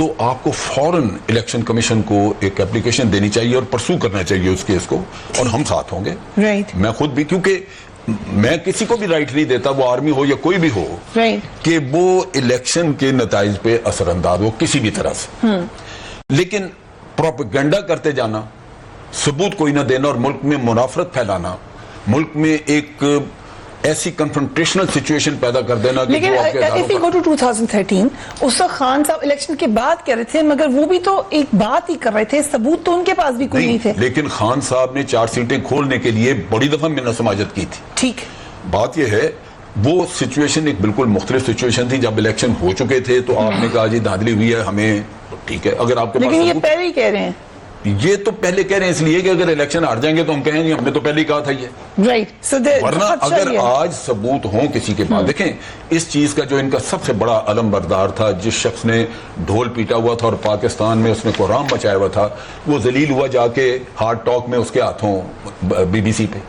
تو آپ کو فوراً الیکشن کمیشن کو ایک اپلیکیشن دینی چاہیے اور پرسو کرنا چاہیے اس کیس کو, اور ہم ساتھ ہوں گے. میں خود بھی, کیونکہ میں کسی کو بھی رائٹ نہیں دیتا, وہ آرمی ہو یا کوئی بھی ہو, کہ وہ الیکشن کے نتائج پہ اثر انداز ہو کسی بھی طرح سے, لیکن پروپیگنڈا کرتے جانا, ثبوت کوئی نہ دینا اور ملک میں منافرت پھیلانا, ملک میں ایک ایسی کنفرنٹیشنل سچویشن پیدا کر دینا. لیکن if we go to 2013 اس وقت خان صاحب الیکشن کے بعد کہہ رہے تھے, مگر وہ بھی تو ایک بات ہی کر رہے تھے, ثبوت تو ان کے پاس بھی کوئی نہیں تھے. لیکن خان صاحب نے 4 سیٹیں کھولنے کے لیے بڑی دفعہ منت سماجت کی تھی. ٹھیک, بات یہ ہے وہ سچویشن ایک بالکل مختلف سچویشن تھی. جب الیکشن ہو چکے تھے تو آپ نے کہا جی دھاندلی ہوئی ہے, ہمیں ٹھیک ہے, اگر آپ کے پاس, لیکن یہ پہلے ہی کہہ رہے ہیں, یہ تو پہلے کہہ رہے ہیں اس لیے کہ اگر الیکشن ہار جائیں گے تو ہم کہیں گے ہم نے تو پہلے ہی کہا تھا یہ. ورنہ اگر آج ثبوت ہوں کسی کے پاس, دیکھیں اس چیز کا جو ان کا سب سے بڑا علم بردار تھا, جس شخص نے ڈھول پیٹا ہوا تھا اور پاکستان میں اس نے قرآن بچایا ہوا تھا, وہ ذلیل ہوا جا کے ہارٹ ٹاک میں اس کے ہاتھوں BBC پہ,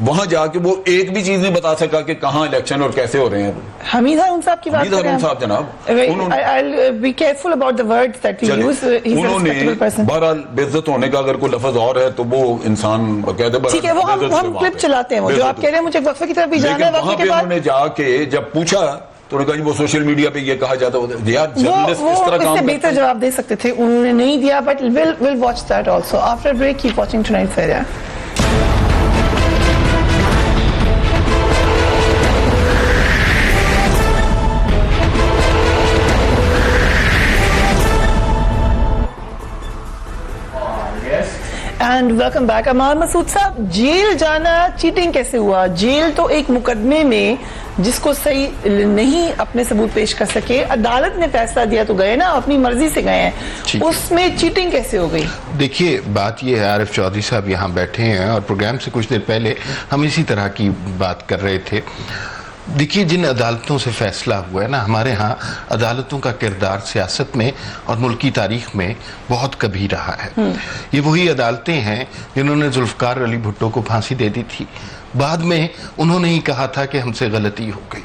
وہاں جا کے وہ ایک بھی چیز نہیں بتا سکا کہ کہاں الیکشن اور کیسے ہو رہے ہیں. حمید ہارون صاحب کی بات حمید ہارون صاحب جناب, I'll be careful about the words that we use. He's a respectable person. بہرحال بے عزت ہونے کا اگر کوئی لفظ اور ہے تو وہ انسان کہتے ہیں. ٹھیک ہے, وہ ہم کلپ چلاتے ہیں, وہ جو آپ کہہ رہے ہیں مجھے وقفے کی طرف بھی جانا ہے. وقفے کے بعد انہوں نے جا کے جب پوچھا تو انہوں نے کہا وہ سوشل میڈیا پہ یہ کہا جاتا ہے یار جرنلسٹ اس طرح کام کرتے ہیں. بہتر جواب دے سکتے تھے, انہوں نے نہیں دیا, but we'll watch that also. After break, keep watching Tonight Fair. And welcome back. Ammar Masood صاحب, جیل جانا چیٹنگ کیسے ہوا؟ جیل تو ایک مقدمے میں جس کو صحیح نہیں اپنے ثبوت پیش کر سکے, عدالت نے فیصلہ دیا تو گئے نا, اپنی مرضی سے گئے ہیں, اس میں چیٹنگ کیسے ہو گئی؟ دیکھیے بات یہ ہے, عارف چودھری صاحب یہاں بیٹھے ہیں اور پروگرام سے کچھ دیر پہلے ہم اسی طرح کی بات کر رہے تھے. دیکھیے جن عدالتوں سے فیصلہ ہوا ہے نا, ہمارے ہاں عدالتوں کا کردار سیاست میں اور ملکی تاریخ میں بہت کبھی رہا ہے. یہ وہی عدالتیں ہیں جنہوں نے ذوالفقار علی بھٹو کو پھانسی دے دی تھی, بعد میں انہوں نے ہی کہا تھا کہ ہم سے غلطی ہو گئی.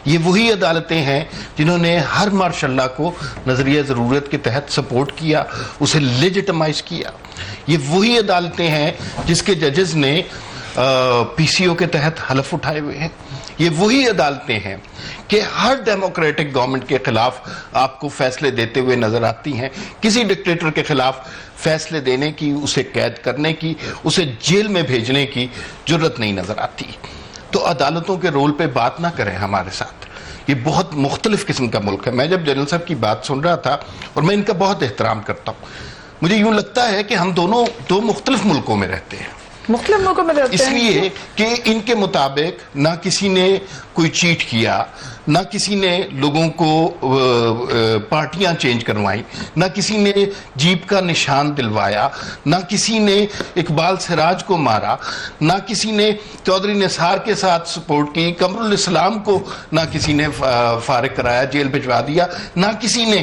یہ وہی عدالتیں ہیں جنہوں نے ہر مارشاء اللہ کو نظریہ ضرورت کے تحت سپورٹ کیا, اسے لیجٹمائز کیا. یہ وہی عدالتیں ہیں جس کے ججز نے PCO کے تحت حلف اٹھائے ہوئے ہیں. یہ وہی عدالتیں ہیں کہ ہر ڈیموکریٹک گورنمنٹ کے خلاف آپ کو فیصلے دیتے ہوئے نظر آتی ہیں. کسی ڈکٹیٹر کے خلاف فیصلے دینے کی, اسے قید کرنے کی, اسے جیل میں بھیجنے کی جرت نہیں نظر آتی. تو عدالتوں کے رول پہ بات نہ کریں ہمارے ساتھ. یہ بہت مختلف قسم کا ملک ہے. میں جب جنرل صاحب کی بات سن رہا تھا, اور میں ان کا بہت احترام کرتا ہوں, مجھے یوں لگتا ہے کہ ہم دونوں دو مختلف ملکوں میں رہتے ہیں. مختلف ملکوں میں رہتے ہیں اس لیے کہ ان کے مطابق نہ کسی نے کوئی چیٹ کیا, نہ کسی نے لوگوں کو پارٹیاں چینج کروائیں, نہ کسی نے جیپ کا نشان دلوایا, نہ کسی نے اقبال سراج کو مارا, نہ کسی نے چودھری نثار کے ساتھ سپورٹ کی, قمر الاسلام کو نہ کسی نے فارغ کرایا, جیل بھجوا دیا, نہ کسی نے.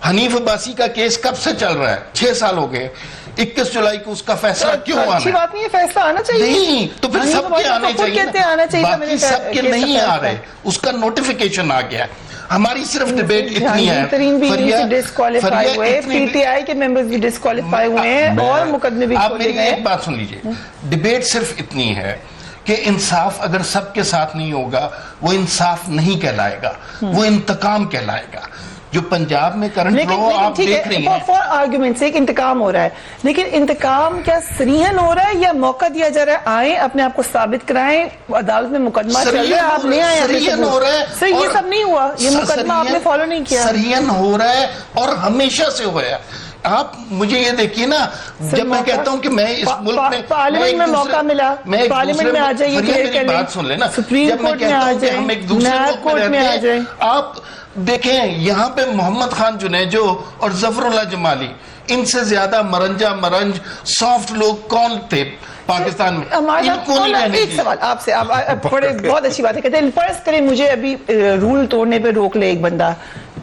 حنیف عباسی کا کیس کب سے چل رہا ہے؟ 6 سال ہو گئے. 21 جولائی کو اس کا فیصلہ کیوں آنا ہے؟ اچھی بات نہیں ہے, فیصلہ آنا چاہیے. نہیں تو پھر سب کے آنے چاہیے, باقی سب کے نہیں آ رہے. اس کا نوٹیفیکیشن آ گیا. ہماری صرف ڈیبیٹ اتنی ہے, ڈسکوالیفائی ہوئے, PTI کے ممبرز بھی ڈسکوالیفائی ہوئے ہیں اور مقدمے بھی کھولے گئے. ایک بات سن لیجئے, ڈیبیٹ صرف اتنی ہے کہ انصاف اگر سب کے ساتھ نہیں ہوگا وہ انصاف نہیں کہلائے گا, وہ انتقام کہلائے گا. جو پنجاب میں کرنٹ رو آپ دیکھ رہی ہیں, فار آرگومنٹ سے ایک انتقام ہو رہا ہے, لیکن انتقام کیا سریحن ہو رہا ہے یا موقع دیا جا رہا ہے, آئیں اپنے آپ کو ثابت کرائیں, عدالت میں مقدمہ چل رہا ہے, آپ لے آئیں. سریحن ہو رہا ہے سر, یہ سب نہیں ہوا, یہ مقدمہ آپ نے فالو نہیں کیا. سریحن ہو رہا ہے اور ہمیشہ سے ہوا ہے. آپ مجھے یہ دیکھیے نا, جب میں کہتا ہوں کہ میں اس ملک میں پارلیمنٹ میں موقع ملا, پارلیمنٹ میں آ جائیے, میری بات سن لینا, سپریم کورٹ میں آ جائیں, ہم ایک دوسرے ملک میں رہتے ہیں. آپ دیکھیں یہاں پہ محمد خان جنیجو اور ظفر اللہ جمالی, ان سے زیادہ مرنج سافٹ لوگ کون تھے پاکستان میں؟ ایک سوال آپ سے, آپ بہت اچھی بات ہے, کہتے ہیں فرض کریں مجھے ابھی رول توڑنے پہ روک لے ایک بندہ,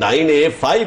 9A5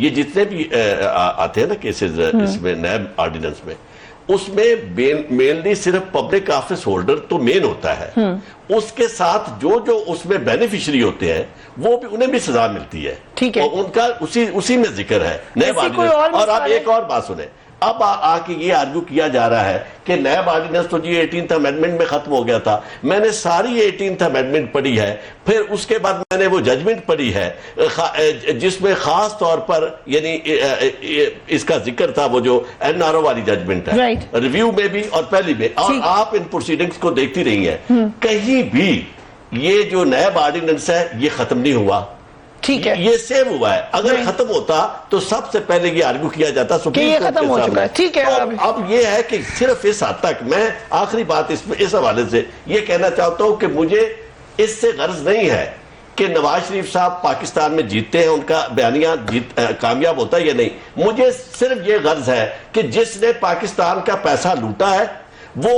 یہ جتنے بھی آتے ہیں نا کیسز اس میں نیب آرڈیننس میں، اس میں مینلی صرف پبلک آفس ہولڈر تو مین ہوتا ہے، اس کے ساتھ جو اس میں بینیفیشری ہوتے ہیں وہ بھی انہیں بھی سزا ملتی ہے، ٹھیک ہے، اور ان کا اسی میں ذکر ہے نیب آرڈیننس۔ اور اب ایک اور بات سنیں، اب آ کے یہ آرگو کیا جا رہا ہے کہ نیب آرڈیننس تو جی 18th امینڈمنٹ میں ختم ہو گیا تھا۔ میں نے ساری 18th امینڈمنٹ پڑھی ہے، پھر اس کے بعد میں نے وہ ججمنٹ پڑھی ہے جس میں خاص طور پر یعنی اس کا ذکر تھا، وہ جو این آر او والی ججمنٹ ہے، ریویو میں بھی اور پہلی میں، اور آپ ان پروسیڈنگز کو دیکھتی رہی ہیں، کہیں بھی یہ جو نیب آرڈیننس ہے یہ ختم نہیں ہوا، ٹھیک ہے، یہ سیو ہوا ہے۔ اگر ختم ہوتا تو سب سے پہلے یہ آرگو کیا جاتا سپریم کورٹ کے سامنے۔ ٹھیک ہے، اب یہ ہے کہ صرف اس حد تک میں آخری بات اس حوالے سے یہ کہنا چاہتا ہوں کہ مجھے اس سے غرض نہیں ہے کہ نواز شریف صاحب پاکستان میں جیتتے ہیں، ان کا بیانیہ کامیاب ہوتا ہے یا نہیں، مجھے صرف یہ غرض ہے کہ جس نے پاکستان کا پیسہ لوٹا ہے وہ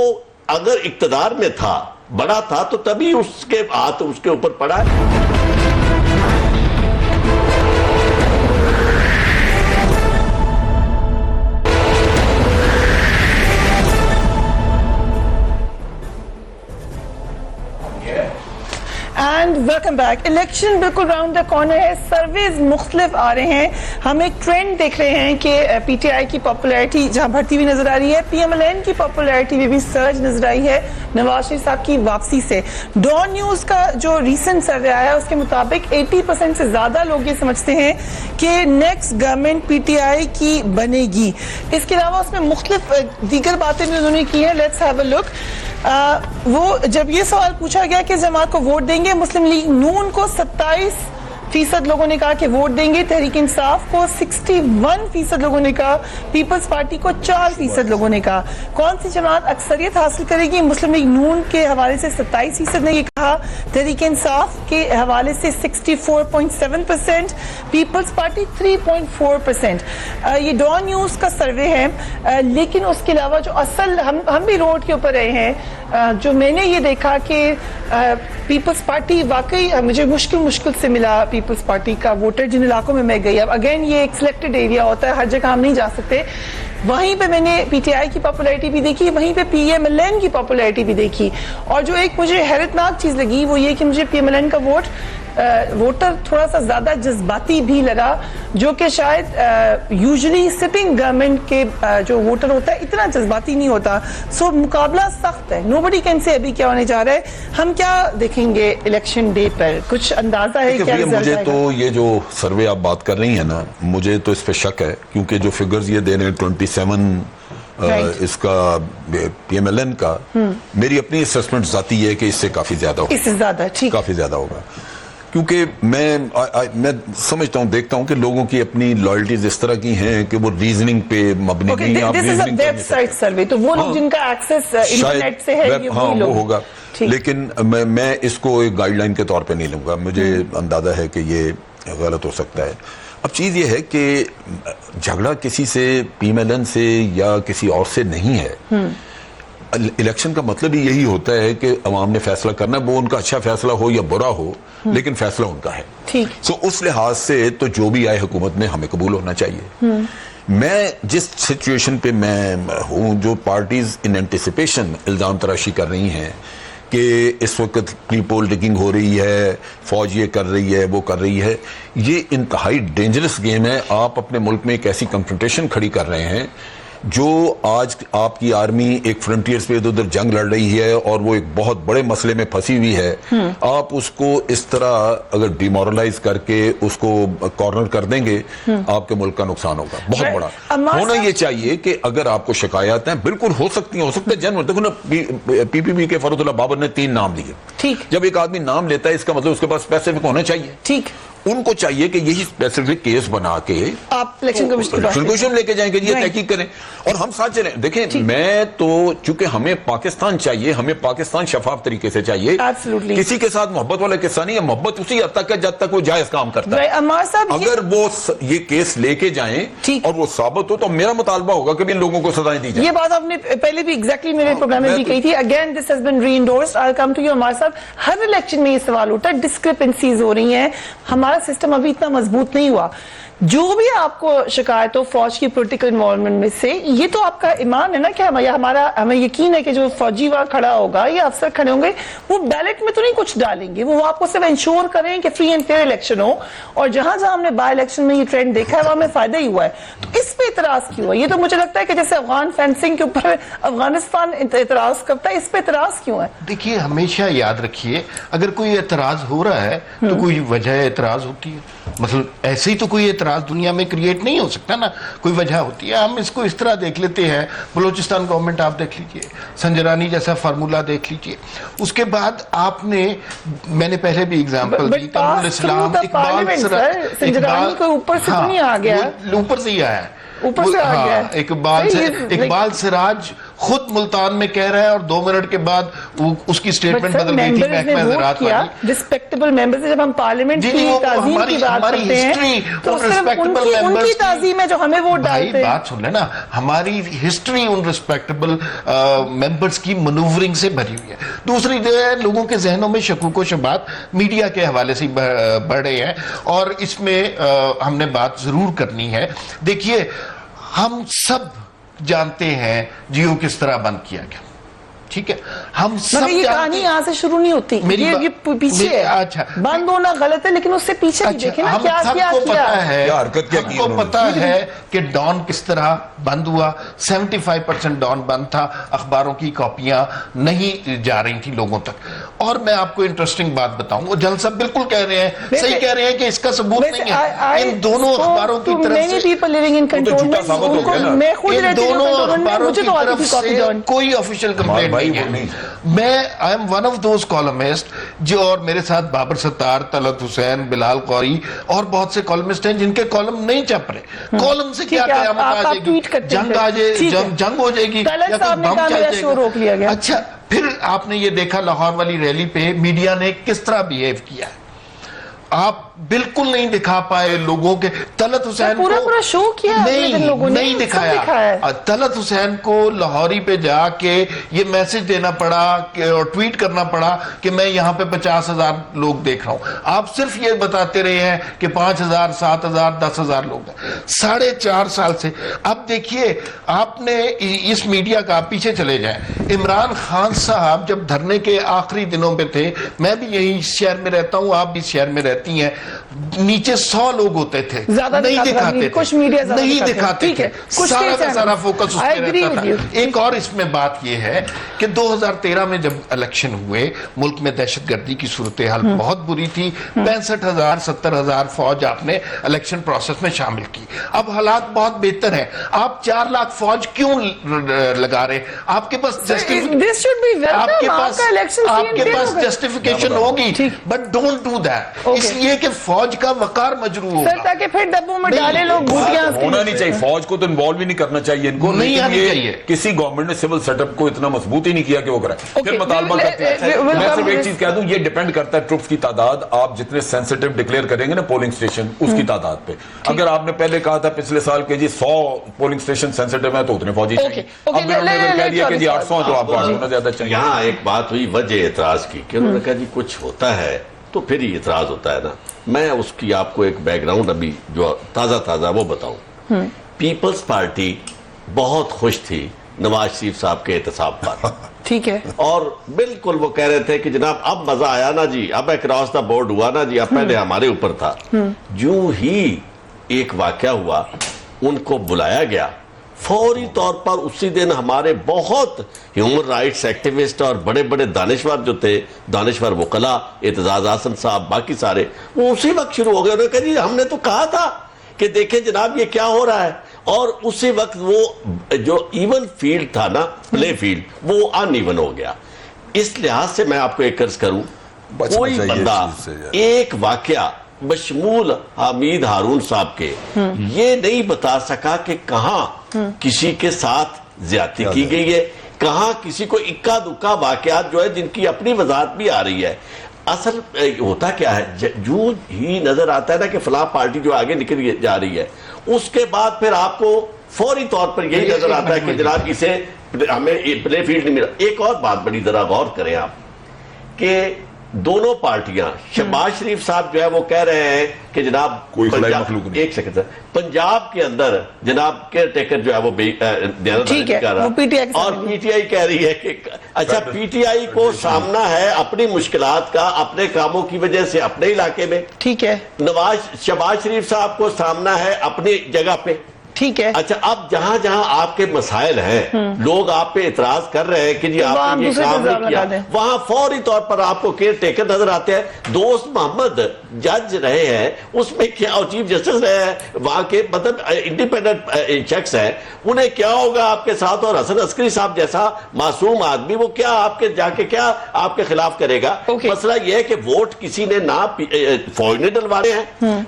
اگر اقتدار میں تھا، بڑا تھا، تو تبھی اس کے ہاتھ اس کے اوپر پڑا ہے۔ And welcome back. الیکشن بالکل راؤنڈ دا کارنر ہے، سرویز مختلف آ رہے ہیں، ہم ایک ٹرینڈ دیکھ رہے ہیں کہ پی ٹی آئی کی پاپولیرٹی جہاں بڑھتی ہوئی نظر آ رہی ہے، پی ایم ایل این کی پاپولیرٹی میں بھی سرج نظر آئی ہے نواز شریف صاحب کی واپسی سے۔ ڈان نیوز کا جو ریسنٹ سروے آیا ہے اس کے مطابق 80% سے زیادہ لوگ یہ سمجھتے ہیں کہ next government P T I کی بنے گی۔ اس کے علاوہ اس میں مختلف دیگر باتیں بھی انہوں نے کی ہیں، لیٹس ہیو اے لک۔ وہ جب یہ سوال پوچھا گیا کہ جماعت کو ووٹ دیں گے، مسلم لیگ نون کو 27% لوگوں نے کہا کہ ووٹ دیں گے، تحریک انصاف کو 61% لوگوں نے کہا، پیپلز پارٹی کو 4% لوگوں نے کہا۔ کون سی جماعت اکثریت حاصل کرے گی؟ مسلم لیگ نون کے حوالے سے 27% نے یہ کہا، تحریک انصاف کے حوالے سے 64.7%، پیپلز پارٹی 3.4%۔ یہ ڈان نیوز کا سروے ہے، لیکن اس کے علاوہ جو اصل ہم بھی روڈ کے اوپر رہے ہیں، جو میں نے یہ دیکھا کہ پیپلز پارٹی واقعی مجھے مشکل سے ملا پیپلز پارٹی کا ووٹر جن علاقوں میں گئی۔ اب اگین یہ ایک سلیکٹڈ ایریا ہوتا ہے، ہر جگہ ہم نہیں جا سکتے۔ وہیں پہ میں نے پی ٹی آئی کی پاپولیرٹی بھی دیکھی، وہیں پہ پی ایم ایل این کی پاپولیرٹی بھی دیکھی، اور جو ایک مجھے حیرتناک چیز لگی وہ یہ کہ مجھے پی ایم ایل این کا ووٹر تھوڑا سا زیادہ جذباتی بھی لگا، جو کہ شاید یوزلی سٹنگ گورنمنٹ کے جو ووٹر ہوتا ہے اتنا جذباتی نہیں ہوتا۔ سو مقابلہ سخت ہے، نوبڈی کین سے ابھی کیا ہونے جا رہا ہے۔ ہم کیا دیکھیں گے الیکشن ڈے پر؟ کچھ اندازہ ہے کیا رزلٹ مجھے آئے گا؟ تو یہ جو سروے آپ بات کر رہی ہیں نا، مجھے تو اس پہ شک ہے، کیونکہ جو فگرز یہ دے رہے ہیں 27 اس کا پی ایم ایل این کا، میری اپنی اسسمنٹ ذاتی ہے کہ اس سے کافی زیادہ ہوگا، اس سے زیادہ کافی زیادہ ہوگا، کیونکہ میں سمجھتا ہوں، دیکھتا ہوں کہ لوگوں کی اپنی لائلٹیز اس طرح کی ہیں کہ وہ ریزننگ پہ مبنی نہیں ہیں۔ دس از اے ویب سائٹ سروے، تو وہ لوگ جن کا ایکسس انٹرنیٹ سے ہے وہ ہوگا، لیکن میں اس کو ایک گائیڈ لائن کے طور پہ نہیں لوں گا، مجھے اندازہ ہے کہ یہ غلط ہو سکتا ہے۔ اب چیز یہ ہے کہ جھگڑا کسی سے، پی ایم ایل این سے یا کسی اور سے نہیں ہے۔ الیکشن کا مطلب ہی یہی ہوتا ہے کہ عوام نے فیصلہ کرنا ہے، وہ ان کا اچھا فیصلہ ہو یا برا ہو، لیکن فیصلہ ان کا ہے۔ سو اس لحاظ سے تو جو بھی آئے حکومت میں ہمیں قبول ہونا چاہیے۔ میں جس سچویشن پہ میں ہوں، جو پارٹیز ان اینٹیسپیشن الزام تراشی کر رہی ہیں کہ اس وقت پری پول ٹیکنگ ہو رہی ہے، فوج یہ کر رہی ہے، وہ کر رہی ہے، یہ انتہائی ڈینجرس گیم ہے۔ آپ اپنے ملک میں ایک ایسی کنفرنٹیشن کھڑی کر رہے ہیں جو آج آپ کی آرمی ایک فرنٹیئرز پہ ادھر جنگ لڑ رہی ہے اور وہ ایک بہت بڑے مسئلے میں پھنسی ہوئی ہے، آپ اس کو اس طرح اگر ڈیمورلائز کر کے اس کو کارنر کر دیں گے، آپ کے ملک کا نقصان ہوگا بہت بڑا۔ ہونا یہ چاہیے کہ اگر آپ کو شکایات ہیں، بالکل ہو سکتی ہیں، ہو سکتا ہے جنرل، دیکھو نا پی پی پی کے فرد اللہ بابر نے 3 نام لیے۔ جب ایک آدمی نام لیتا ہے اس کا مطلب اس کے پاس اسپیسیفک ہونا چاہیے۔ ان کو چاہیے کہ یہی اسپیسیفک کیس بنا کے آپ الیکشن کمیشن لے کے جائیں گے، یہ تحقیق کریں اور ہم ساتھ چلیں۔ دیکھیں، میں تو چونکہ ہمیں پاکستان چاہیے، ہمیں پاکستان شفاف طریقے سے چاہیے، کسی کے ساتھ محبت والا قصہ نہیں ہے، محبت اسی حد تک ہے جب تک وہ جائز کام کرتا ہے۔ اگر وہ یہ کیس لے کے جائیں اور وہ ثابت ہو تو میرا مطالبہ ہوگا کہ بھی ان لوگوں کو سزائیں دی جائیں۔ یہ بات آپ نے پہلے بھی ایگزیکٹلی میرے پروگرام میں بھی کہی تھی، again this has been reendorsed. I come to you Ammar صاحب، ہر الیکشن میں یہ سوال اٹھا، ڈسکرپنسیز ہو رہی ہیں، ہمارا سسٹم ابھی اتنا مضبوط نہیں ہوا۔ جو بھی آپ کو شکایت ہو فوج کی پولیٹیکل انوالومنٹ میں سے، یہ تو آپ کا ایمان ہے نا کہ ہمیں یقین ہے کہ جو فوجی وہاں کھڑا ہوگا یا افسر کھڑے ہوں گے وہ بیلٹ میں تو نہیں کچھ ڈالیں گے، وہ آپ کو صرف انشور کریں کہ فری اینڈ فیئر الیکشن ہو. اور جہاں جہاں ہم نے بائی الیکشن میں یہ ٹرینڈ دیکھا ہے وہاں ہمیں فائدہ ہی ہوا ہے. تو اس پہ اعتراض کیوں ہے؟ یہ تو مجھے لگتا ہے کہ جیسے افغان فینسنگ کے اوپر افغانستان اعتراض کرتا ہے، اس پہ اعتراض کیوں ہے؟ دیکھیے ہمیشہ یاد رکھیے اگر کوئی اعتراض ہو رہا ہے تو کوئی وجہ اعتراض ہوتی ہے. مطلب ایسے ہی تو کوئی اعتراض دنیا میں کریٹ نہیں ہو سکتا نا، کوئی وجہ ہوتی ہے. ہم اس کو اس طرح دیکھ لیتے ہیں، بلوچستان گورنمنٹ آپ دیکھ لیجئے، سنجرانی جیسا فارمولہ دیکھ لیجئے. اس کے بعد آپ نے، میں نے پہلے بھی اگزامپل دی، قانون الاسلام، سنجرانی کو اوپر سے نہیں آ گیا، اوپر سے ہی آیا ہے، اوپر سے آ گیا. اقبال سراج خود ملتان میں کہہ رہا ہے اور 2 منٹ کے بعد اس کی سٹیٹمنٹ بدل گئی تھی محکمہ زراعت والی. ریسپیکٹیبل ممبرز، جب ہم پارلیمنٹ کی تعظیم کی بات کرتے ہیں تو صرف ان کی تعظیم ہے جو ہمیں ووٹ ڈالتے ہیں. بات سن لیں نا، ہماری ہسٹری ان ریسپیکٹیبل ممبرز کی منوورنگ سے بھری ہوئی ہے. دوسری لوگوں کے ذہنوں میں شکوک و شبہات میڈیا کے حوالے سے بڑھ رہے ہیں اور اس میں ہم نے بات ضرور کرنی ہے. دیکھیے ہم سب جانتے ہیں جیو کس طرح بند کیا گیا، ٹھیک ہے، ہم سب یہ کہانی یہاں سے شروع نہیں ہوتی، یہ پیچھے ہے. اچھا بند ہونا غلط ہے لیکن اس سے پیچھے بھی دیکھیں نا کیا کیا ہم کو پتا ہے کہ ڈان کس طرح بند ہوا. 75% ڈان بند تھا، اخباروں کی کاپیاں نہیں جا رہی تھی لوگوں تک. اور میں آپ کو انٹرسٹنگ بات بتاؤں، وہ جل صاحب بالکل کہہ رہے ہیں، صحیح کہہ رہے ہیں کہ اس کا ثبوت نہیں ہے. ان دونوں اخباروں کی طرف سے کوئی آفیشیل کمپلینٹ نہیں ہے. میں I am one of those columnist جو، اور میرے ساتھ بابر ستار، طلعت حسین، بلال قوری اور بہت سے کالمسٹ ہیں جن کے کالم نہیں چھپ رہے. کالم سے کیا قیامت آ جائے گی، جنگ آ جائے، جنگ ہو جائے گی یا کوئی بم چل جائے گا. اچھا پھر آپ نے یہ دیکھا لاہور والی ریلی پہ میڈیا نے کس طرح بیہیو کیا ہے. آپ بالکل نہیں دکھا پائے لوگوں کے. طلعت حسین کو پورا شو کیا نہیں دکھایا. طلعت حسین کو لاہوری پہ جا کے یہ میسج دینا پڑا اور ٹویٹ کرنا پڑا کہ میں یہاں پہ 50,000 لوگ دیکھ رہا ہوں. آپ صرف یہ بتاتے رہے ہیں کہ 5,000 7,000 10,000 لوگ ہیں 4.5 سال سے. اب دیکھیے آپ نے اس میڈیا کا، پیچھے چلے جائیں، عمران خان صاحب جب دھرنے کے آخری دنوں پہ تھے، میں بھی یہی شہر میں رہتا ہوں، آپ بھی شہر میں رہتی ہیں، نیچے 100 لوگ ہوتے تھے، نہیں دکھاتے تھے، نہیں دکھاتے تھے، سارا کا سارا فوکس اس پہ رہتا تھا. ایک اور اس میں بات یہ ہے کہ 2013 میں جب الیکشن ہوئے، ملک میں دہشت گردی کی صورتحال بہت بری تھی. 65,000 70,000 فوج آپ نے الیکشن پروسیس میں شامل کی. اب حالات بہت بہتر ہیں. آپ 4 لاکھ فوج کیوں لگا رہے؟ آپ کے پاس جسٹیفیکیشن ہوگی، بٹ ڈونٹ ڈو دیٹ. اس لیے کہ فوج کا وقار مجروح ہوگا، تاکہ پھر ڈبوں میں ڈالے لوگ گوٹیاں. ہونا نہیں چاہیے، فوج کو تو انوالو ہی نہیں کرنا چاہیے ان کو. نہیں آنی چاہیے. کسی گورنمنٹ نے سول سیٹ اپ کو اتنا مضبوط ہی نہیں کیا کہ وہ کرے. پھر مطالبہ کرتے ہیں. میں صرف ایک چیز کہہ دوں، یہ ڈیپینڈ کرتا ہے ٹروپس کی تعداد. آپ جتنے سینسیٹیو ڈکلیئر کریں گے نا پولنگ اسٹیشن، اس کی تعداد پہ. اگر آپ نے پہلے کہا تھا پچھلے سال کہ جی 100 پولنگ اسٹیشن سینسیٹیو ہیں تو اتنے فوجی چاہیے. اب انہوں نے اگر کہہ دیا کہ جی 800 ہیں تو آپ کو 800 زیادہ چاہیے. یہاں ایک بات ہوئی وجہ اعتراض کی کہ انہوں نے کہا جی کچھ ہوتا ہے تو پھر ہی اعتراض ہوتا ہے نا. میں اس کی آپ کو ایک بیک گراؤنڈ ابھی جو تازہ وہ بتاؤں. پیپلز پارٹی بہت خوش تھی نواز شریف صاحب کے احتساب پر، ٹھیک ہے، اور بالکل وہ کہہ رہے تھے کہ جناب اب مزہ آیا نا جی، اب اکراس دا بورڈ ہوا نا جی، اب پہلے ہمارے اوپر تھا. جو ہی ایک واقعہ ہوا ان کو بلایا گیا، فوری طور پر اسی دن ہمارے بہت ہیومن رائٹس ایکٹیوسٹ اور بڑے بڑے دانشور جو تھے، دانشور وکلا، اعتزاز احسن صاحب، باقی سارے، وہ اسی وقت شروع ہو گئے. انہوں نے کہا جی ہم نے تو کہا تھا کہ دیکھیں جناب یہ کیا ہو رہا ہے. اور اسی وقت وہ جو ایون فیلڈ تھا نا، پلے فیلڈ، وہ ان ایون ہو گیا. اس لحاظ سے میں آپ کو ایک عرض کروں، کوئی بندہ ایک واقعہ بشمول حمید ہارون صاحب کے یہ نہیں بتا سکا کہ کہاں کسی کے ساتھ زیادتی کی گئی ہے، کہاں کسی کو اکا دکا واقعات جو ہے جن کی اپنی وضاحت بھی آ رہی ہے. اصل ہوتا کیا ہے، جو ہی نظر آتا ہے نا کہ فلاں پارٹی جو آگے نکل جا رہی ہے، اس کے بعد پھر آپ کو فوری طور پر یہی نظر آتا ہے کہ جناب اسے ہمیں پلے فیلڈ نہیں ملا. ایک اور بات بڑی ذرا غور کریں آپ کہ دونوں پارٹیاں شہباز شریف صاحب جو ہے وہ کہہ رہے ہیں کہ جناب کوئی خلائی پنجاب- مخلوق نہیں. ایک سیکنڈ سر، پنجاب کے اندر جناب کیئر ٹیکر جو ہے وہ دیانت ٹھیک ہے، کر رہا وہ پی ٹی آئی کے اور سامنے پی ٹی آئی کہہ رہی ہے کہ اچھا پی ٹی آئی کو سامنا ہے اپنی مشکلات کا اپنے کاموں کی وجہ سے اپنے علاقے میں، ٹھیک ہے شہباز شریف صاحب کو سامنا ہے اپنی جگہ پہ. ٹھیک ہے، اچھا اب جہاں جہاں آپ کے مسائل ہیں لوگ آپ پہ اعتراض کر رہے ہیں کہ جی وہاں آپ نے یہ دوسرے کام پہ نہیں الزام کیا، لگا دیں. وہاں فوری طور پر آپ کو کیئر ٹیکر نظر آتے ہیں. دوست محمد جج رہے ہیں اس میں کیا، اور چیف جسٹس رہے ہیں وہاں کے، مطلب انڈیپینڈنٹ شخص ہے، انہیں کیا ہوگا آپ کے ساتھ. اور حسن عسکری صاحب جیسا معصوم آدمی وہ کیا آپ کے جا کے کیا آپ کے خلاف کرے گا. مسئلہ یہ ہے کہ ووٹ کسی نے نہ فوج نے ڈلوانے ہیں،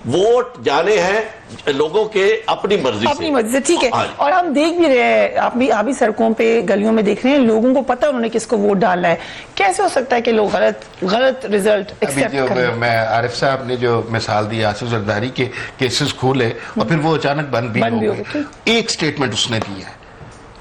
ووٹ جانے ہیں لوگوں کے اپنی مرضی سے. ٹھیک ہے، اور ہم دیکھ بھی رہے ہیں، آپ بھی سڑکوں پہ گلیوں میں دیکھ رہے ہیں، لوگوں کو پتہ انہوں نے کس کو ووٹ ڈالنا ہے. کیسے ہو سکتا ہے کہ لوگ غلط رزلٹ ایکسیپٹ کریں؟ میں عارف صاحب نے جو مثال دی آصف زرداری کے کیسز کھولے اور پھر وہ اچانک بند بھی ہو گئے. ایک سٹیٹمنٹ اس نے دی ہے،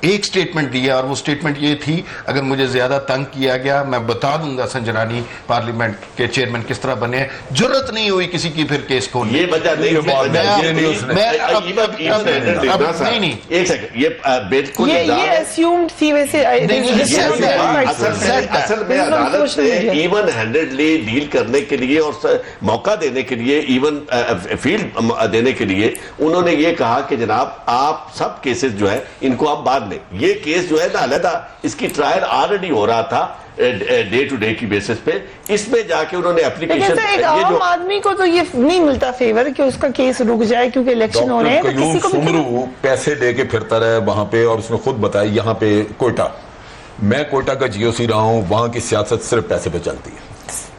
ایک سٹیٹمنٹ دیا، اور وہ سٹیٹمنٹ یہ تھی اگر مجھے زیادہ تنگ کیا گیا میں بتا دوں گا سنجرانی پارلیمنٹ کے چیئرمین کس طرح بنے. جرت نہیں ہوئی کسی کی پھر کیس کھولنے. یہ وجہ نہیں ایک سیکنڈ، یہ بالکل یہ اسیومڈ تھی ویسے. اصل میں عدالت نے ایون ہینڈڈلی ڈیل کرنے کے لیے اور موقع دینے کے لیے، ایون فیلڈ دینے کے لیے انہوں نے یہ کہا کہ جناب آپ سب کیسز جو ہے ان کو آپ بعد میں، یہ کیس جو ہے نا علیحدہ اس کی ٹرائل آلریڈی ہو رہا تھا ڈے ٹو ڈے کی بیسس پہ، اس میں جا کے انہوں نے اپلیکیشن. ایک عام آدمی کو تو یہ نہیں ملتا فیور کہ اس کا کیس رک جائے کیونکہ الیکشن ہو رہے ہیں. ڈاکٹر قیوم سمرو پیسے دے کے پھرتا رہا وہاں پہ، اور اس نے خود بتایا یہاں پہ کوئٹہ، میں کوئٹہ کا جی او سی رہا ہوں، وہاں کی سیاست صرف پیسے پہ چلتی ہے.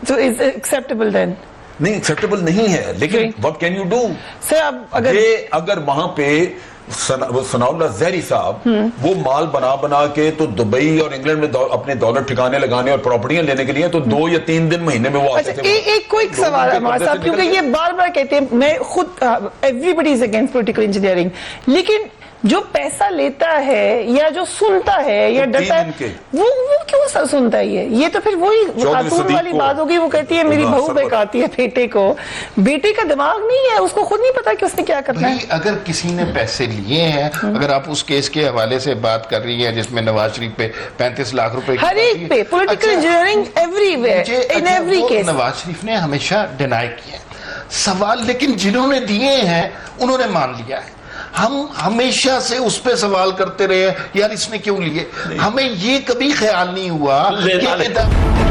So is it acceptable then? نہیں ایکسیپٹیبل نہیں ہے، لیکن what can you do؟ سر اب اگر وہاں پہ ثناء اللہ زہری صاحب وہ مال بنا کے تو دبئی اور انگلینڈ میں اپنے دولار ٹھکانے لگانے اور پراپرٹیاں لینے کے لیے تو 2 یا 3 دن مہینے میں وہ آتے تھے. ایک کوئک سوال ہے ہمارے صاحب، کیونکہ یہ بار بار کہتے ہیں میں خود everybody is against political engineering, لیکن جو پیسہ لیتا ہے یا جو سنتا ہے یا ڈرتا ہے وہ کیوں سنتا ہے؟ یہ تو پھر وہی خاتون والی بات ہوگی، وہ کہتی ہے میری بہو بہکاتی ہے بیٹے کو. بیٹے کا دماغ نہیں ہے، اس کو خود نہیں پتا کہ اس نے کیا کرنا ہے. اگر کسی نے پیسے لیے ہیں، اگر آپ اس کیس کے حوالے سے بات کر رہی ہیں جس میں نواز شریف پہ 35 لاکھ روپے ہر ایک پہ political engineering everywhere in every case. Nawaz Sharif نے ہمیشہ ڈینائی کیا سوال، لیکن جنہوں نے دیے ہیں انہوں نے مان لیا ہے. ہم ہمیشہ سے اس پہ سوال کرتے رہے یار اس نے کیوں لیے. ہمیں یہ کبھی خیال نہیں ہوا کہ